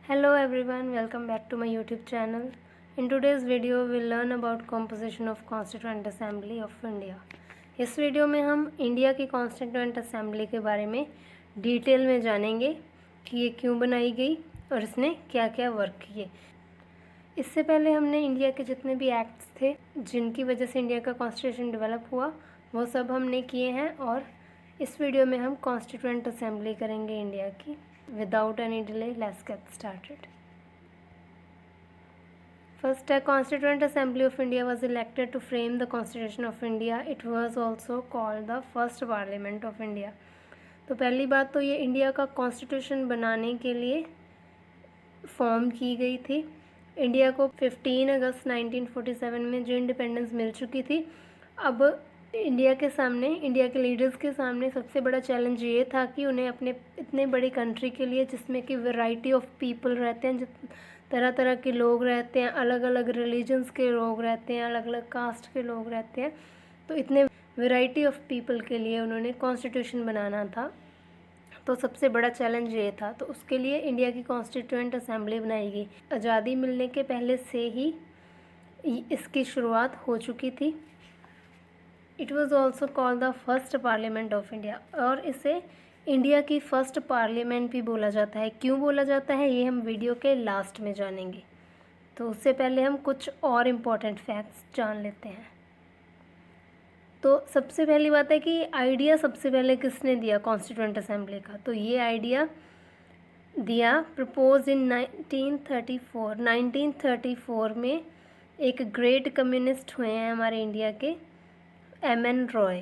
Hello everyone, welcome back to my YouTube channel. In today's video, we'll learn about composition of Constituent Assembly of India. इस video में हम India की constituent assembly के बारे में detail में जानेंगे कि ये क्यों बनाई गई और इसने क्या क्या वर्क किए। इससे पहले हमने इंडिया के जितने भी एक्ट्स थे जिनकी वजह से इंडिया का कॉन्स्टिट्यूशन डेवलप हुआ वो सब हमने किए हैं, और इस वीडियो में हम कॉन्स्टिट्यूएंट असेंबली करेंगे इंडिया की। Without any delay, let's get started. First, a Constituent Assembly of India was elected to frame the Constitution of India. It was also called the First Parliament of India. तो पहली बात तो ये India का constitution बनाने के लिए form की गई थी। इंडिया को 15 अगस्त 1947 में जो इंडिपेंडेंस मिल चुकी थी, अब इंडिया के लीडर्स के सामने सबसे बड़ा चैलेंज ये था कि उन्हें अपने इतने बड़ी कंट्री के लिए, जिसमें कि वैरायटी ऑफ पीपल रहते हैं, तरह तरह के लोग रहते हैं, अलग अलग रिलीजन्स के लोग रहते हैं, अलग अलग कास्ट के लोग रहते हैं, तो इतने वैरायटी ऑफ पीपल के लिए उन्होंने कॉन्स्टिट्यूशन बनाना था। तो सबसे बड़ा चैलेंज ये था, तो उसके लिए इंडिया की कॉन्स्टिट्यूएंट असेंबली बनाई गई। आज़ादी मिलने के पहले से ही इसकी शुरुआत हो चुकी थी। It was also called the first parliament of India, और इसे इंडिया की फर्स्ट पार्लियामेंट भी बोला जाता है। क्यों बोला जाता है ये हम वीडियो के लास्ट में जानेंगे। तो उससे पहले हम कुछ और इम्पोर्टेंट फैक्ट्स जान लेते हैं। तो सबसे पहली बात है कि आइडिया सबसे पहले किसने दिया कॉन्स्टिट्यूएंट असेंबली का। तो ये आइडिया दिया प्रपोज इन 1934 में एक ग्रेट कम्युनिस्ट हुए हैं हमारे इंडिया के, M.N. रॉय।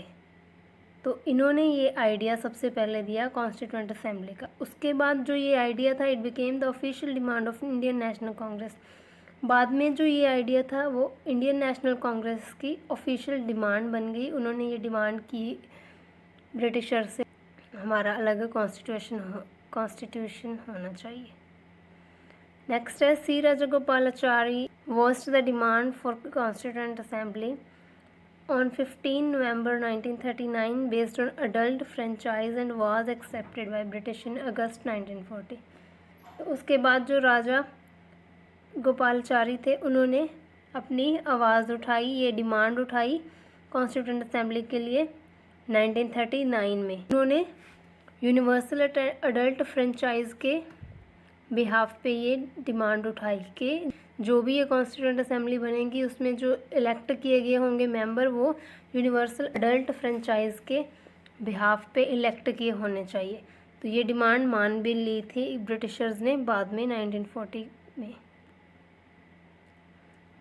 तो इन्होंने ये आइडिया सबसे पहले दिया कॉन्स्टिट्यूएंट असेंबली का। उसके बाद जो ये आइडिया था, it became the official demand of Indian national Congress. बाद में जो ये आइडिया था वो इंडियन नेशनल कांग्रेस की ऑफिशियल डिमांड बन गई। उन्होंने ये डिमांड की ब्रिटिशर से, हमारा अलग कॉन्स्टिट्यूशन होना चाहिए। नेक्स्ट है C Rajagopalachari voiced the demand for constituent assembly on 15 November 1939 based on adult franchise and was accepted by British in August 1940। तो उसके बाद जो राजा गोपालाचारी थे उन्होंने अपनी आवाज़ उठाई, ये डिमांड उठाई कॉन्स्टिट्यूएंट असेंबली के लिए 1939 में। उन्होंने यूनिवर्सल अडल्ट फ्रेंचाइज के बिहाफ पे ये डिमांड उठाई कि जो भी ये कॉन्स्टिट्यूएंट असेंबली बनेगी उसमें जो इलेक्ट किए गए होंगे मेंबर वो यूनिवर्सल अडल्ट फ्रेंचाइज के बिहाफ पे इलेक्ट किए होने चाहिए। तो ये डिमांड मान भी ली थी ब्रिटिशर्स ने बाद में 1940 में।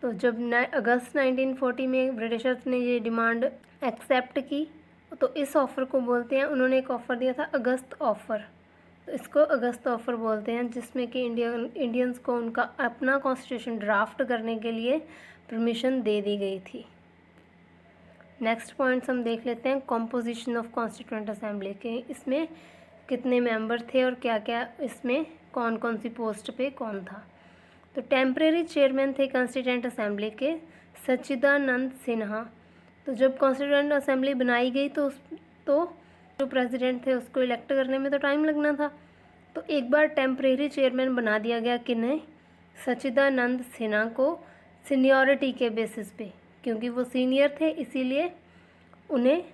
तो जब अगस्त 1940 में ब्रिटिशर्स ने ये डिमांड एक्सेप्ट की, तो इस ऑफ़र को बोलते हैं, उन्होंने एक ऑफ़र दिया था अगस्त ऑफ़र, तो इसको अगस्त ऑफ़र बोलते हैं, जिसमें कि इंडियंस को उनका अपना कॉन्स्टिट्यूशन ड्राफ्ट करने के लिए परमिशन दे दी गई थी। नेक्स्ट पॉइंट्स हम देख लेते हैं कॉम्पोजिशन ऑफ कॉन्स्टिट्यूएंट असेंबली के। इसमें कितने मेंबर थे और क्या क्या, इसमें कौन कौन सी पोस्ट पे कौन था। तो टेम्परेरी चेयरमैन थे कॉन्स्टिट्यूएंट असेंबली के सच्चिदानंद सिन्हा। तो जब कॉन्स्टिट्यूएंट असेंबली बनाई गई तो जो प्रेसिडेंट थे उसको इलेक्ट करने में तो टाइम लगना था, तो एक बार टेम्परेरी चेयरमैन बना दिया गया किन्हें, सच्चिदानंद सिन्हा को, सीनियरिटी के बेसिस पे, क्योंकि वो सीनियर थे इसीलिए उन्हें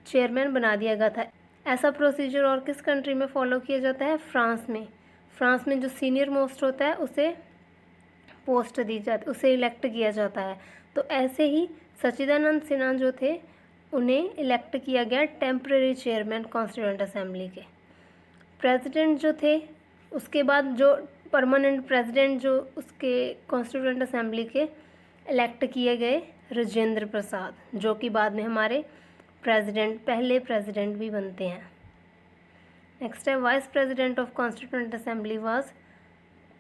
चेयरमैन बना दिया गया था। ऐसा प्रोसीजर और किस कंट्री में फॉलो किया जाता है, फ्रांस में। फ्रांस में जो सीनियर मोस्ट होता है उसे पोस्ट दी जाती, उसे इलेक्ट किया जाता है। तो ऐसे ही सच्चिदानंद सिन्हा जो थे उन्हें इलेक्ट किया गया टेम्परेरी चेयरमैन कॉन्स्टिट्यूएंट असेंबली के। प्रेसिडेंट जो थे, उसके बाद जो परमानेंट प्रेसिडेंट जो उसके कॉन्स्टिट्यूएंट असेंबली के इलेक्ट किए गए राजेंद्र प्रसाद, जो कि बाद में हमारे पहले प्रेसिडेंट भी बनते हैं। नेक्स्ट है vice president of constituent assembly was,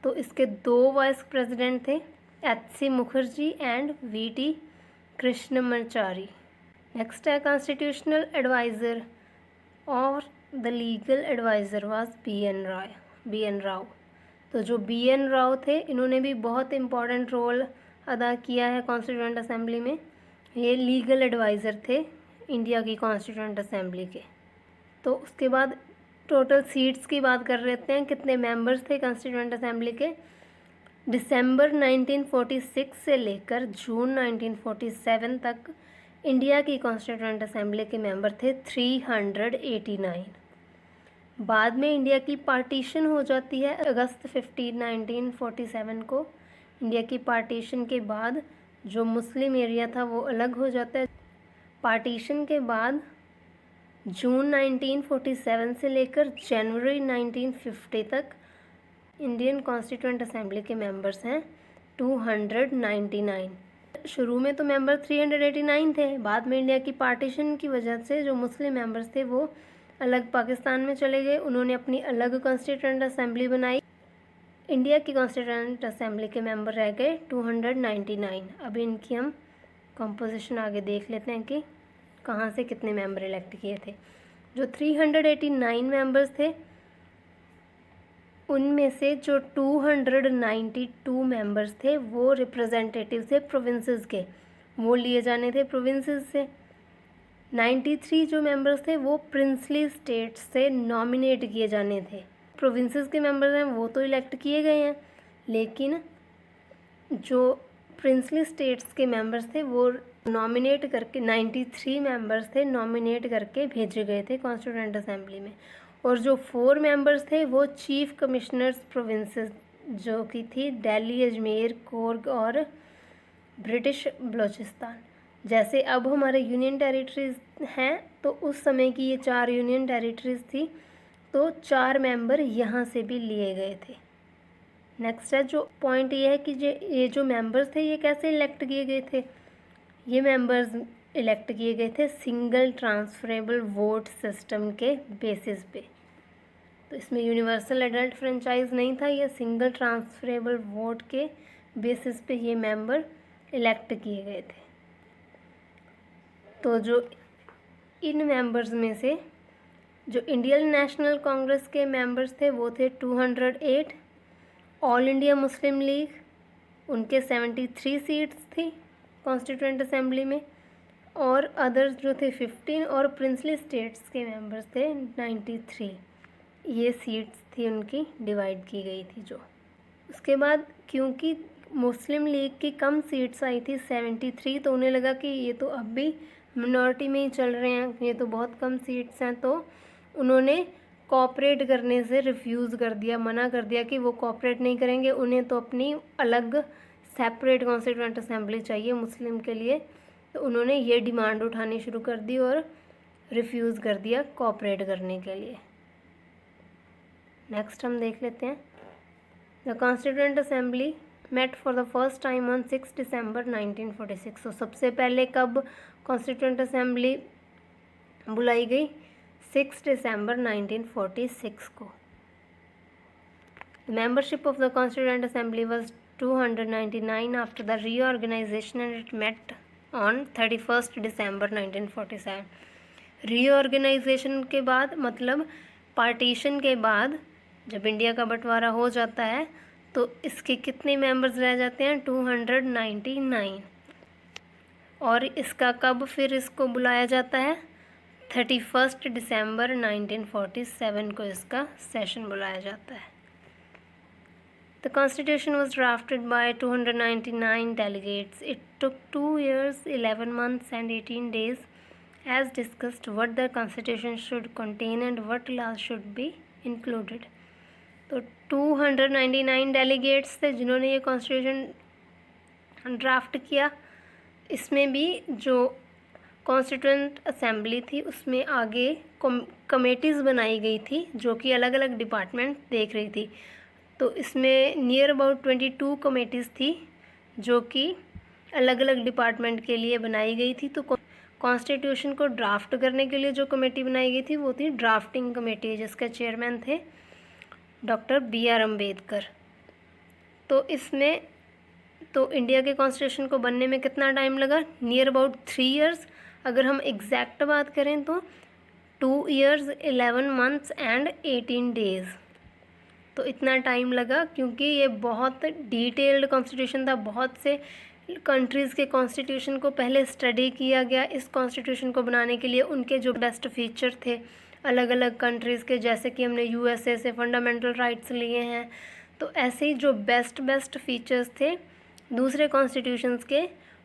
तो इसके 2 वाइस प्रेसिडेंट थे, H.C. Mukherjee and V.T. Krishnamachari. Next है कॉन्स्टिट्यूशनल एडवाइज़र और the legal adviser was BN. Rau. तो जो B.N. राव थे इन्होंने भी बहुत इम्पॉर्टेंट रोल अदा किया है कॉन्स्टिट्यूएंट असेंबली में। ये लीगल एडवाइज़र थे इंडिया की कॉन्स्टिट्यूएंट असेंबली के। तो उसके बाद टोटल सीट्स की बात कर लेते हैं, कितने मेंबर्स थे कॉन्स्टिट्यूएंट असेंबली के। दिसंबर 1946 से लेकर जून 1947 तक इंडिया की कॉन्स्टिट्यूएंट असेंबली के मेंबर थे 389। बाद में इंडिया की पार्टीशन हो जाती है अगस्त 15, 1947 को। इंडिया की पार्टीशन के बाद जो मुस्लिम एरिया था वो अलग हो जाता है। पार्टीशन के बाद जून 1947 से लेकर जनवरी 1950 तक इंडियन कॉन्स्टिट्यूएंट असेंबली के मेंबर्स हैं 299। शुरू में तो मेंबर 389 थे, बाद में इंडिया की पार्टीशन की वजह से जो मुस्लिम मेंबर्स थे वो अलग पाकिस्तान में चले गए, उन्होंने अपनी अलग कॉन्स्टिट्यूएंट असेंबली बनाई। इंडिया की कॉन्स्टिट्यूएंट असेंबली के मेंबर रह गए 299। अब इनकी हम कंपोजिशन आगे देख लेते हैं कि कहाँ से कितने मेंबर इलेक्ट किए थे। जो 389 मेंबर्स थे उनमें से जो 292 मेंबर्स थे वो रिप्रेजेंटेटिव थे प्रोविंसेस के, वो लिए जाने थे प्रोविंसेस से। 93 जो मेंबर्स थे वो प्रिंसली स्टेट्स से नॉमिनेट किए जाने थे। प्रोविंसेस के मेंबर्स हैं वो तो इलेक्ट किए गए हैं, लेकिन जो प्रिंसली स्टेट्स के मेंबर्स थे वो नॉमिनेट करके 93 मेंबर्स थे नॉमिनेट करके भेजे गए थे कॉन्स्टिट्यूएंट असेंबली में। और जो 4 मेंबर्स थे वो चीफ कमिश्नर्स प्रोविंसेस जो कि थी दिल्ली, अजमेर, कोर्ग और ब्रिटिश बलूचिस्तान। जैसे अब हमारे यूनियन टेरिटरीज हैं तो उस समय की ये 4 यूनियन टेरिटरीज थी, तो 4 मेंबर यहाँ से भी लिए गए थे। नेक्स्ट है जो पॉइंट ये है कि ये जो मेंबर्स थे ये कैसे इलेक्ट किए गए थे। ये मेंबर्स इलेक्ट किए गए थे सिंगल ट्रांसफरेबल वोट सिस्टम के बेसिस पे। तो इसमें यूनिवर्सल एडल्ट फ्रेंचाइज नहीं था, ये सिंगल ट्रांसफरेबल वोट के बेसिस पे ये मेंबर इलेक्ट किए गए थे। तो जो इन मेंबर्स में से जो इंडियन नेशनल कांग्रेस के मेंबर्स थे वो थे 208। ऑल इंडिया मुस्लिम लीग उनके 73 सीट्स थी कॉन्स्टिट्यूएंट असेंबली में, और अदर्स जो थे 15 और प्रिंसली स्टेट्स के मेंबर्स थे 93। ये सीट्स थी उनकी डिवाइड की गई थी जो। उसके बाद क्योंकि मुस्लिम लीग की कम सीट्स आई थी 73, तो उन्हें लगा कि ये तो अब भी मिनॉरिटी में ही चल रहे हैं, ये तो बहुत कम सीट्स हैं, तो उन्होंने कोऑपरेट करने से रिफ्यूज़ कर दिया, मना कर दिया कि वो कोऑपरेट नहीं करेंगे, उन्हें तो अपनी अलग सेपरेट कॉन्स्टिट्यूएंट असेंबली चाहिए मुस्लिम के लिए। तो उन्होंने ये डिमांड उठानी शुरू कर दी और रिफ्यूज़ कर दिया कोऑपरेट करने के लिए। नेक्स्ट हम देख लेते हैं the constituent assembly met for the first time on 6 December 1946। तो सबसे पहले कब कॉन्स्टिट्यूएंट असेंबली बुलाई गई? 6 दिसंबर 1946 को। The membership of the Constituent Assembly was 299 after the reorganization and it met on 31st December 1947। Reorganisation के बाद मतलब पार्टीशन के बाद जब इंडिया का बंटवारा हो जाता है तो इसके कितने मेंबर्स रह जाते हैं? 299। और इसका कब फिर इसको बुलाया जाता है? 31 दिसंबर 1947 को इसका सेशन बुलाया जाता है। The Constitution was drafted by 299 delegates. It took 2 years, 11 months and 18 days as discussed what the Constitution should contain and what laws should be included. तो 299 डेलीगेट्स थे जिन्होंने ये कॉन्स्टिट्यूशन ड्राफ्ट किया। इसमें भी जो कॉन्स्टिट्यूएंट असेंबली थी उसमें आगे कमेटीज़ बनाई गई थी जो कि अलग अलग डिपार्टमेंट देख रही थी। तो इसमें नियर अबाउट 22 कमेटीज़ थी जो कि अलग अलग डिपार्टमेंट के लिए बनाई गई थी। तो कॉन्स्टिट्यूशन को ड्राफ्ट करने के लिए जो कमेटी बनाई गई थी वो थी ड्राफ्टिंग कमेटी, जिसके चेयरमैन थे डॉक्टर B.R. अम्बेडकर। तो इसमें तो इंडिया के कॉन्स्टिट्यूशन को बनने में कितना टाइम लगा? Near about 3 years. अगर हम एग्जैक्ट बात करें तो 2 इयर्स 11 मंथ्स एंड 18 डेज़। तो इतना टाइम लगा क्योंकि ये बहुत डिटेल्ड कॉन्स्टिट्यूशन था। बहुत से कंट्रीज़ के कॉन्स्टिट्यूशन को पहले स्टडी किया गया इस कॉन्स्टिट्यूशन को बनाने के लिए, उनके जो बेस्ट फीचर थे, अलग अलग कंट्रीज़ के, जैसे कि हमने यूएसए से फंडामेंटल राइट्स लिए हैं। तो ऐसे ही जो बेस्ट फीचर्स थे दूसरे कॉन्स्टिट्यूशंस के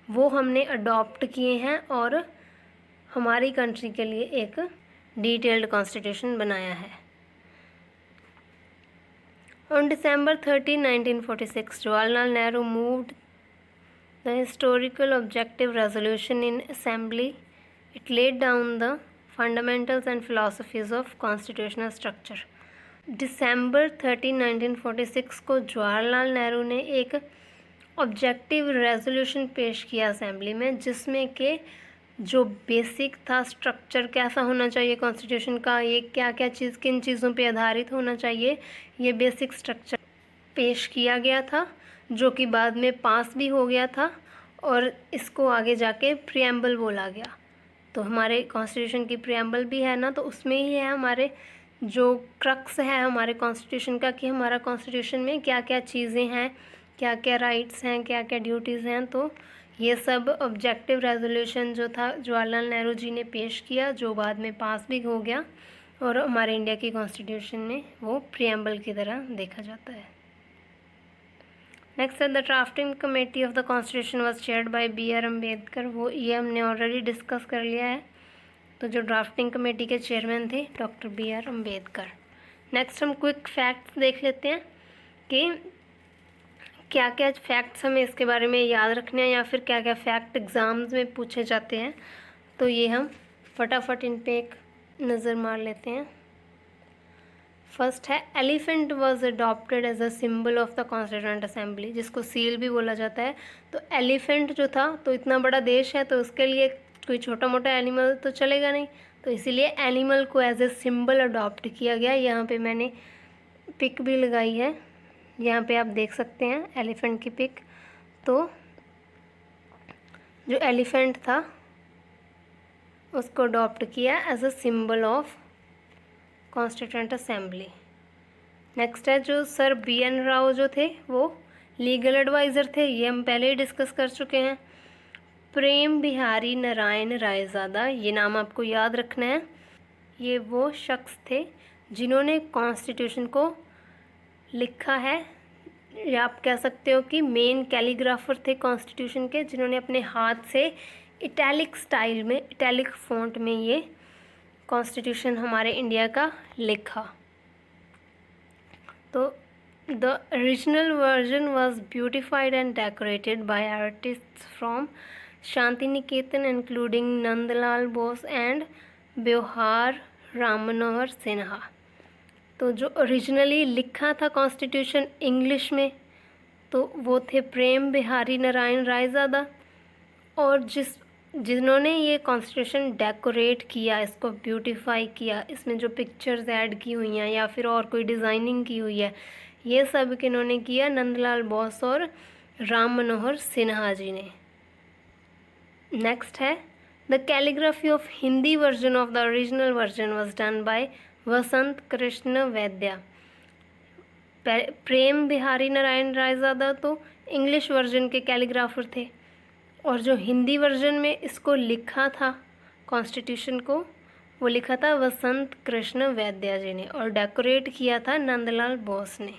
वो हमने अडॉप्ट किए हैं और हमारी कंट्री के लिए एक डिटेल्ड कॉन्स्टिट्यूशन बनाया है। On December 13, 1946, Jawaharlal Nehru moved the historical objective resolution in assembly. It laid down the fundamentals and philosophies of constitutional structure. December 13, 1946 को जवाहरलाल नेहरू ने एक ऑब्जेक्टिव रेजोल्यूशन पेश किया असेंबली में, जिसमें के जो बेसिक था स्ट्रक्चर कैसा होना चाहिए कॉन्स्टिट्यूशन का, ये क्या क्या चीज़ किन चीज़ों पे आधारित होना चाहिए, ये बेसिक स्ट्रक्चर पेश किया गया था, जो कि बाद में पास भी हो गया था और इसको आगे जाके प्रिएम्बल बोला गया। तो हमारे कॉन्स्टिट्यूशन की प्रिएम्बल भी है ना, तो उसमें ही है हमारे जो क्रक्स है हमारे कॉन्स्टिट्यूशन का, कि हमारा कॉन्स्टिट्यूशन में क्या क्या चीज़ें हैं, क्या क्या राइट्स हैं, क्या क्या ड्यूटीज़ हैं। तो ये सब ऑब्जेक्टिव रेजोल्यूशन जो था जवाहरलाल नेहरू जी ने पेश किया, जो बाद में पास भी हो गया और हमारे इंडिया की कॉन्स्टिट्यूशन में वो प्रिएम्बल की तरह देखा जाता है। नेक्स्ट है the drafting committee of the constitution was chaired by B.R. Ambedkar. वो ये हमने ऑलरेडी डिस्कस कर लिया है। तो जो ड्राफ्टिंग कमेटी के चेयरमैन थे डॉक्टर B.R. अम्बेडकर। नेक्स्ट हम क्विक फैक्ट्स देख लेते हैं कि क्या क्या फैक्ट्स हमें इसके बारे में याद रखने हैं या फिर क्या क्या फैक्ट एग्ज़ाम्स में पूछे जाते हैं। तो ये हम फटाफट इन पे एक नज़र मार लेते हैं। फर्स्ट है elephant was adopted as a symbol of the constituent assembly, जिसको सील भी बोला जाता है। तो एलिफेंट जो था, तो इतना बड़ा देश है तो उसके लिए कोई छोटा मोटा एनिमल तो चलेगा नहीं, तो इसीलिए एनिमल को एज ए सिंबल अडॉप्ट किया गया। यहाँ पे मैंने पिक भी लगाई है, यहाँ पे आप देख सकते हैं एलिफेंट की पिक। तो जो एलिफेंट था उसको अडॉप्ट किया as a symbol of constituent assembly. Next है जो सर B.N. राव जो थे वो लीगल एडवाइज़र थे, ये हम पहले ही डिस्कस कर चुके हैं। प्रेम बिहारी नारायण रायज़ादा, ये नाम आपको याद रखना है। ये वो शख्स थे जिन्होंने कॉन्स्टिट्यूशन को लिखा है, या आप कह सकते हो कि मेन कैलीग्राफर थे कॉन्स्टिट्यूशन के, जिन्होंने अपने हाथ से इटैलिक स्टाइल में, इटैलिक फ़ॉन्ट में ये कॉन्स्टिट्यूशन हमारे इंडिया का लिखा। तो the original version was beautified and decorated by artists from Shanti Niketan including Nandalal Bose and Beohar Ram Manohar Sinha. तो जो ओरिजिनली लिखा था कॉन्स्टिट्यूशन इंग्लिश में, तो वो थे प्रेम बिहारी नारायण रायज़ादा, और जिन्होंने ये कॉन्स्टिट्यूशन डेकोरेट किया, इसको ब्यूटीफाई किया, इसमें जो पिक्चर्स ऐड की हुई हैं या फिर और कोई डिज़ाइनिंग की हुई है, ये सब किन्होंने किया, नंदलाल बोस और राम मनोहर सिन्हा जी ने। नेक्स्ट है the calligraphy of Hindi version of the original version was done by Vasant Krishna Vaidya. Prem Bihari Narayan Raizada तो इंग्लिश वर्जन के कैलीग्राफर थे, और जो हिंदी वर्जन में इसको लिखा था कॉन्स्टिट्यूशन को, वो लिखा था वसंत कृष्ण वैद्या जी ने, और डेकोरेट किया था नंदलाल बोस ने।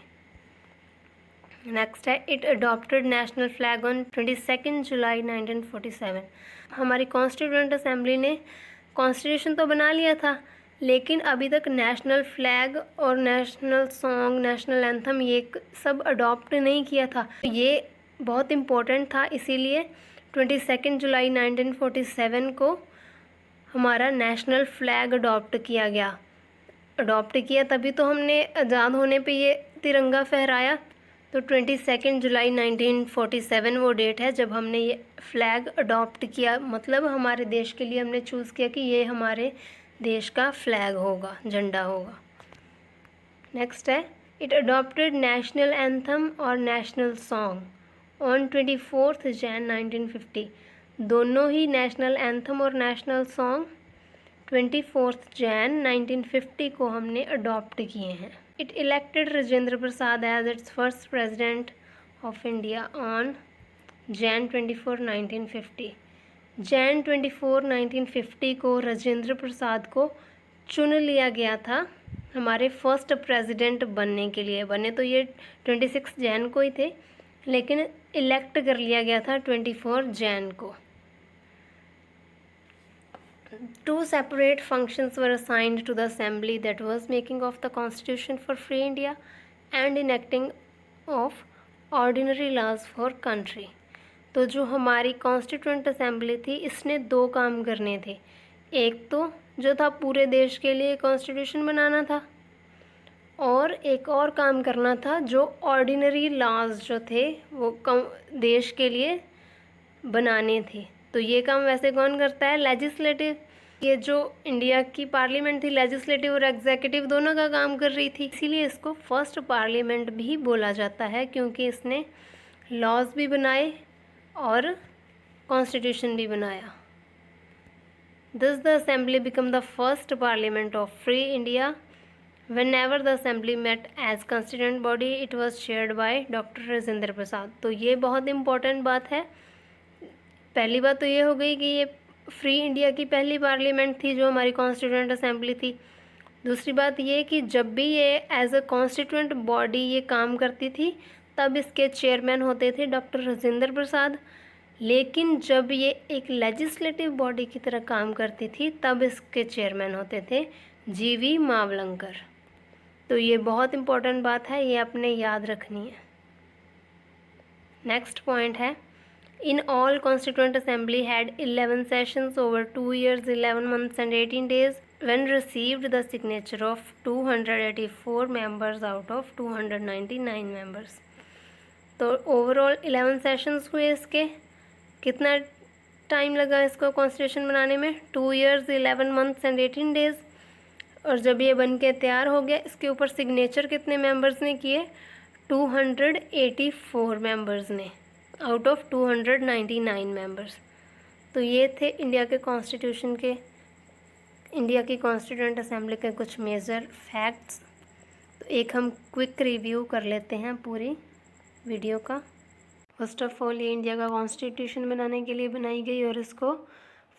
नेक्स्ट है it adopted national flag on 22 जुलाई 1947। हमारी कॉन्स्टिट्यूएंट असेंबली ने कॉन्स्टिट्यूशन तो बना लिया था, लेकिन अभी तक नेशनल फ्लैग और नेशनल सॉन्ग, नेशनल एंथम ये सब अडॉप्ट नहीं किया था। ये बहुत इम्पोर्टेंट था, इसीलिए 22 जुलाई 1947 को हमारा नेशनल फ्लैग अडॉप्ट किया गया। अडॉप्ट किया तभी तो हमने आज़ाद होने पे ये तिरंगा फहराया। तो 22 जुलाई 1947 वो डेट है जब हमने ये फ्लैग अडॉप्ट किया, मतलब हमारे देश के लिए हमने चूज़ किया कि ये हमारे देश का फ्लैग होगा, झंडा होगा। नेक्स्ट है इट अडॉप्टेड नेशनल एंथम और नेशनल सॉन्ग ऑन 24 जैन 1950। दोनों ही नेशनल एंथम और नेशनल सॉन्ग 24 जैन 1950 को हमने अडॉप्ट किए हैं। It elected Rajendra Prasad as its first president of India on Jan 24 1950। Jan 24 1950 को राजेंद्र प्रसाद को चुन लिया गया था हमारे फर्स्ट प्रेसिडेंट बनने के लिए। बने तो ये 26 जैन को ही थे, लेकिन इलेक्ट कर लिया गया था 24 जैन को। 2 separate functions were assigned to the assembly, that was making of the constitution for free India and enacting of ordinary laws for country। तो जो हमारी कॉन्स्टिट्यूंट असेंबली थी, इसने 2 काम करने थे। एक तो जो था पूरे देश के लिए कॉन्स्टिट्यूशन बनाना था, और एक और काम करना था जो ऑर्डिनरी लॉज जो थे वो देश के लिए बनाने थे। तो ये काम वैसे कौन करता है? लेजिस्लेटिव। ये जो इंडिया की पार्लियामेंट थी, लेजिस्लेटिव और एग्जीक्यूटिव दोनों का काम कर रही थी, इसीलिए इसको फर्स्ट पार्लियामेंट भी बोला जाता है, क्योंकि इसने लॉज भी बनाए और कॉन्स्टिट्यूशन भी बनाया। Thus the assembly became the first parliament of free India. Whenever the assembly met as constituent body, it was chaired by doctor Rajendra Prasad. तो ये बहुत इम्पोर्टेंट बात है। पहली बात तो ये हो गई कि ये फ्री इंडिया की पहली पार्लियामेंट थी जो हमारी कॉन्स्टिट्यूंट असेंबली थी। दूसरी बात ये कि जब भी ये एज अ कॉन्स्टिट्यूंट बॉडी ये काम करती थी, तब इसके चेयरमैन होते थे डॉक्टर राजेंद्र प्रसाद, लेकिन जब ये एक लेजिस्लेटिव बॉडी की तरह काम करती थी, तब इसके चेयरमैन होते थे जीवी मावलंकर। तो ये बहुत इम्पोर्टेंट बात है, ये आपने याद रखनी है। नेक्स्ट पॉइंट है, In all, Constituent Assembly had 11 sessions over 2 years, 11 months and 18 days, when received the signature of 284 members out of 299 members। तो ओवरऑल 11 सेशंस हुए इसके। कितना टाइम लगा इसको कॉन्स्टिट्यूशन बनाने में? 2 years, 11 months and 18 days। और जब ये बन के तैयार हो गया, इसके ऊपर सिग्नेचर कितने मेंबर्स ने किए? 284 मेंबर्स ने आउट ऑफ 299 मेंबर्स। तो ये थे इंडिया के कॉन्स्टिट्यूशन के, इंडिया की कॉन्स्टिट्यूंट असेंबली के कुछ मेजर फैक्ट्स। तो एक हम क्विक रिव्यू कर लेते हैं पूरी वीडियो का। फर्स्ट ऑफ ऑल, ये इंडिया का कॉन्स्टिट्यूशन बनाने के लिए बनाई गई और इसको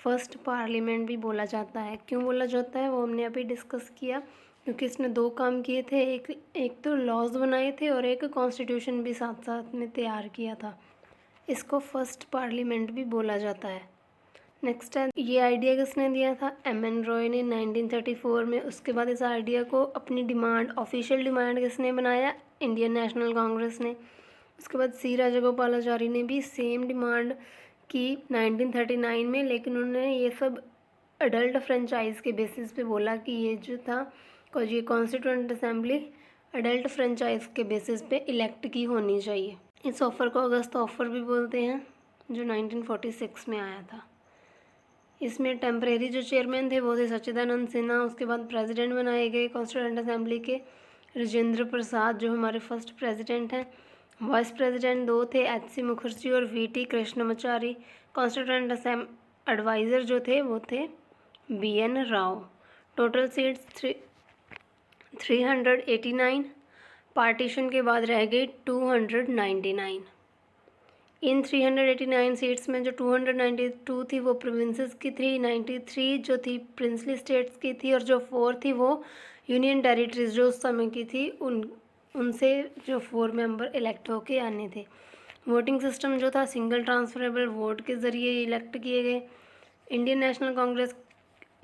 फर्स्ट पार्लियामेंट भी बोला जाता है। क्यों बोला जाता है वो हमने अभी डिस्कस किया, क्योंकि इसने 2 काम किए थे। एक तो लॉज बनाए थे और एक कॉन्स्टिट्यूशन भी साथ साथ में तैयार किया था। इसको फर्स्ट पार्लियामेंट भी बोला जाता है। नेक्स्ट है, ये आइडिया किसने दिया था? M.N. रॉय ने 1934 में। उसके बाद इस आइडिया को अपनी डिमांड, ऑफिशियल डिमांड किसने बनाया? इंडियन नेशनल कांग्रेस ने। उसके बाद C. राजागोपालाचारी ने भी सेम डिमांड की 1939 में, लेकिन उन्होंने ये सब अडल्ट फ्रेंचाइज के बेसिस पे बोला कि ये जो था ये कॉन्स्टिट्यूंट असेंबली अडल्ट फ्रेंचाइज के बेसिस पे इलेक्ट की होनी चाहिए। इस ऑफ़र को अगस्त ऑफ़र भी बोलते हैं, जो 1946 में आया था। इसमें टेम्परेरी जो चेयरमैन थे वो थे सच्चिदानंद सिन्हा। उसके बाद प्रेसिडेंट बनाए गए कॉन्स्टिट्यूंट असेंबली के राजेंद्र प्रसाद, जो हमारे फर्स्ट प्रेसिडेंट हैं। वाइस प्रेसिडेंट 2 थे, H.C. मुखर्जी और V.T. कृष्णमाचारी। कॉन्स्टिट्यूंट एडवाइज़र जो थे वो थे B.N. Rao. Total seats 389। Partition के बाद रह गई 299। इन 389 सीट्स में जो 292 थी वो प्रोविंसेस की थी, 93 जो थी प्रिंसली स्टेट्स की थी, और जो 4 थी वो यूनियन टेरिटरीज जो उस समय की थी उनसे जो 4 मेंबर इलेक्ट होके आने थे। वोटिंग सिस्टम जो था सिंगल ट्रांसफरेबल वोट के ज़रिए इलेक्ट किए गए। इंडियन नेशनल कांग्रेस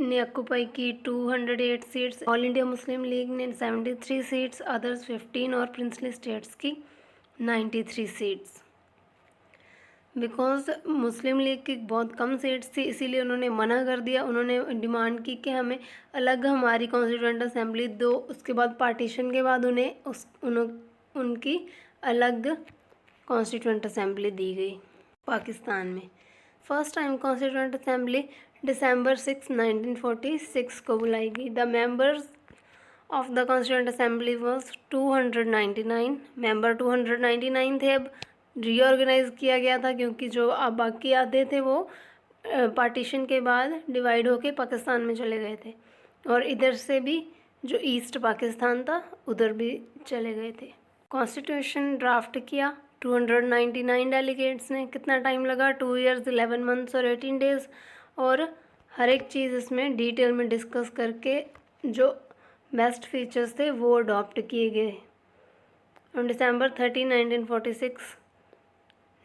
ने ऑक्यूपाई की 208 seats, all India Muslim league ने 73 सीट्स, अदर्स 15 और प्रिंसली स्टेट्स की 93 सीट्स। बिकॉज मुस्लिम लीग की बहुत कम सीट्स थी, इसीलिए उन्होंने मना कर दिया। उन्होंने डिमांड की कि हमें अलग हमारी कॉन्स्टिट्यूंट असेंबली दो। उसके बाद पार्टीशन के बाद उनकी अलग कॉन्स्टिट्यूंट असेंबली दी गई पाकिस्तान में। First time constituent assembly December 6, 1946 को बुलाई गई। The members of the constituent assembly was 299 member. 299 थे। अब रीऑर्गेनाइज किया गया था क्योंकि जो अब बाकी आधे थे वो पार्टीशन के बाद डिवाइड होके पाकिस्तान में चले गए थे, और इधर से भी जो ईस्ट पाकिस्तान था उधर भी चले गए थे। कॉन्स्टिट्यूशन ड्राफ्ट किया 299 डेलीगेट्स ने। कितना टाइम लगा? 2 years, 11 months और 18 days। और हर एक चीज़ इसमें डिटेल में डिस्कस करके जो बेस्ट फीचर्स थे वो अडॉप्ट किए गए। ऑन December 13, 1946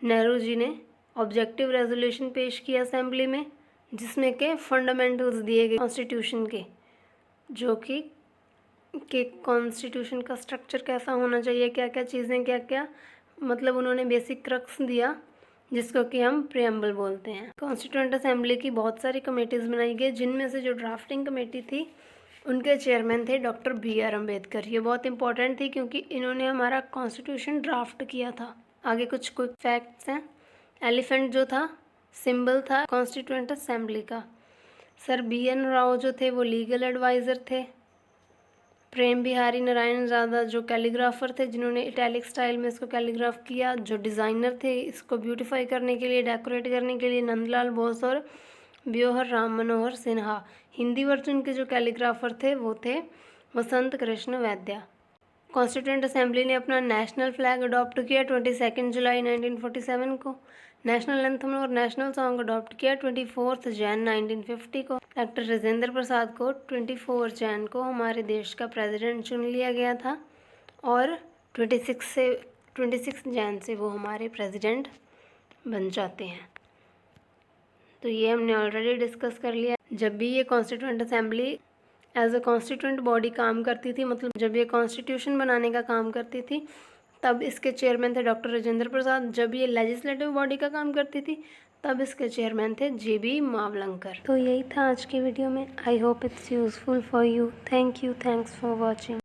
नेहरू जी ने ऑब्जेक्टिव रेजोल्यूशन पेश किया असेंबली में, जिसमें के फंडामेंटल्स दिए गए कॉन्स्टिट्यूशन के, जो कि कॉन्स्टिट्यूशन का स्ट्रक्चर कैसा होना चाहिए, क्या क्या चीज़ें, क्या क्या मतलब उन्होंने बेसिक क्रक्स दिया, जिसको कि हम प्रियम्बल बोलते हैं। कॉन्स्टिट्यूएंट असेंबली की बहुत सारी कमेटीज़ बनाई गई, जिनमें से जो ड्राफ्टिंग कमेटी थी उनके चेयरमैन थे डॉक्टर BR अम्बेडकर। ये बहुत इंपॉर्टेंट थी क्योंकि इन्होंने हमारा कॉन्स्टिट्यूशन ड्राफ्ट किया था। आगे कुछ क्विक फैक्ट्स हैं। एलिफेंट जो था सिंबल था कॉन्स्टिट्यूएंट असेंबली का। सर BN राव जो थे वो लीगल एडवाइज़र थे। प्रेम बिहारी नारायण ज़्यादा जो कैलीग्राफर थे, जिन्होंने इटैलिक स्टाइल में इसको कैलीग्राफ किया। जो डिज़ाइनर थे इसको ब्यूटीफाई करने के लिए, डेकोरेट करने के लिए, नंदलाल बोस और ब्योहर राम मनोहर सिन्हा। हिंदी वर्जन के जो कैलीग्राफर थे वो थे वसंत कृष्ण वैद्या। कॉन्स्टिट्यूएंट असेंबली ने अपना नेशनल फ्लैग अडॉप्ट किया 22 जुलाई 1947 को। नेशनल एंथम और नेशनल सॉन्ग अडॉप्ट किया 24 जनवरी 1950 को। डॉक्टर राजेंद्र प्रसाद को 24 जनवरी को हमारे देश का प्रेसिडेंट चुन लिया गया था और 26 जनवरी से वो हमारे प्रेसिडेंट बन जाते हैं। तो ये हमने ऑलरेडी डिस्कस कर लिया। जब भी ये constituent assembly as a constituent body काम करती थी, मतलब जब ये कॉन्स्टिट्यूशन बनाने का काम करती थी, तब इसके चेयरमैन थे डॉक्टर राजेंद्र प्रसाद। जब ये लेजिस्लेटिव बॉडी का काम करती थी तब इसके चेयरमैन थे JB मावलंकर। तो यही था आज की वीडियो में। I hope it's useful for you. Thanks for watching.